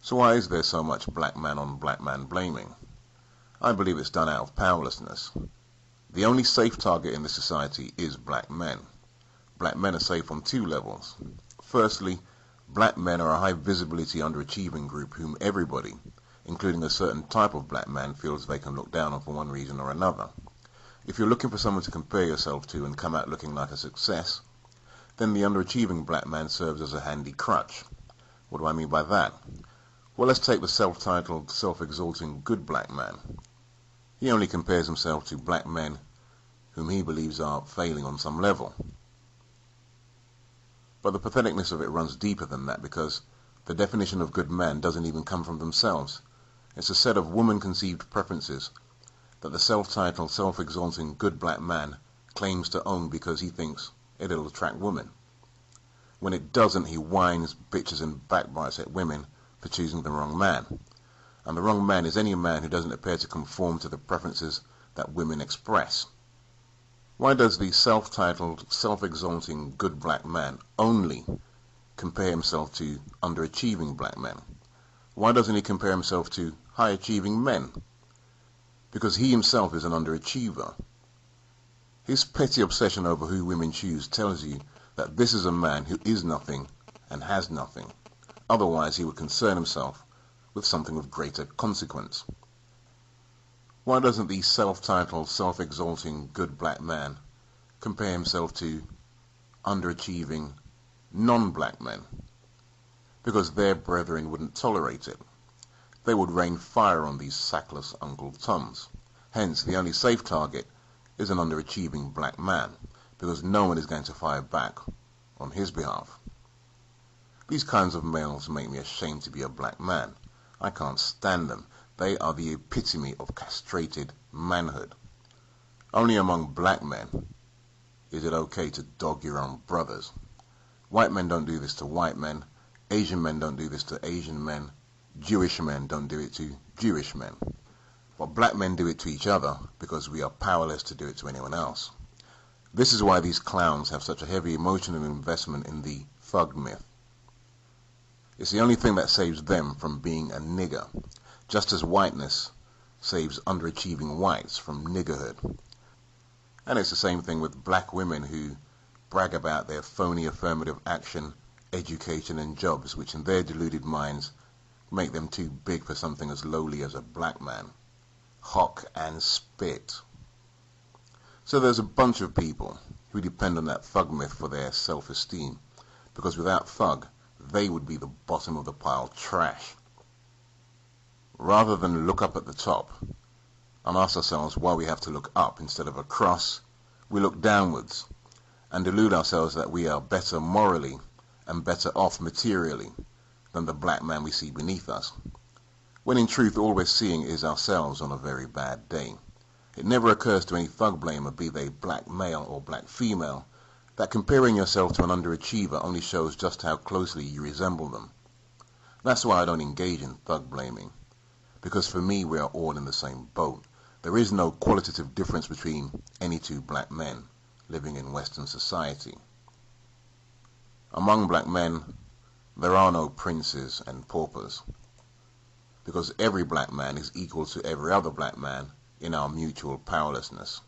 So why is there so much black man on black man blaming? I believe it's done out of powerlessness. The only safe target in this society is black men. Black men are safe on two levels. Firstly, black men are a high visibility underachieving group whom everybody, including a certain type of black man, feels they can look down on for one reason or another. If you're looking for someone to compare yourself to and come out looking like a success, then the underachieving black man serves as a handy crutch. What do I mean by that? Well, let's take the self-titled, self-exalting good black man. He only compares himself to black men whom he believes are failing on some level. But the patheticness of it runs deeper than that, because the definition of good man doesn't even come from themselves. It's a set of woman-conceived preferences that the self-titled, self-exalting good black man claims to own because he thinks it'll attract women. When it doesn't, he whines, bitches and backbites at women for choosing the wrong man. And the wrong man is any man who doesn't appear to conform to the preferences that women express. Why does the self-titled, self-exalting good black man only compare himself to underachieving black men? Why doesn't he compare himself to high-achieving men? Because he himself is an underachiever. His petty obsession over who women choose tells you that this is a man who is nothing and has nothing. Otherwise, he would concern himself with something of greater consequence. Why doesn't the self-titled, self-exalting good black man compare himself to underachieving non-black men? Because their brethren wouldn't tolerate it. They would rain fire on these sackless Uncle Toms. Hence, the only safe target is an underachieving black man, because no one is going to fire back on his behalf. These kinds of males make me ashamed to be a black man. I can't stand them. They are the epitome of castrated manhood. Only among black men is it okay to dog your own brothers. White men don't do this to white men. Asian men don't do this to Asian men. Jewish men don't do it to Jewish men. But black men do it to each other because we are powerless to do it to anyone else. This is why these clowns have such a heavy emotional investment in the thug myth. It's the only thing that saves them from being a nigger, just as whiteness saves underachieving whites from niggerhood. And it's the same thing with black women who brag about their phony affirmative action, education and jobs, which in their deluded minds make them too big for something as lowly as a black man. Hock and spit. So there's a bunch of people who depend on that thug myth for their self-esteem, because without thug, they would be the bottom of the pile trash. Rather than look up at the top and ask ourselves why we have to look up instead of across, we look downwards and delude ourselves that we are better morally and better off materially than the black man we see beneath us, when in truth all we're seeing is ourselves on a very bad day. It never occurs to any thug blamer, be they black male or black female, that comparing yourself to an underachiever only shows just how closely you resemble them. That's why I don't engage in thug blaming, because for me we are all in the same boat. There is no qualitative difference between any two black men living in Western society. Among black men, there are no princes and paupers, because every black man is equal to every other black man in our mutual powerlessness.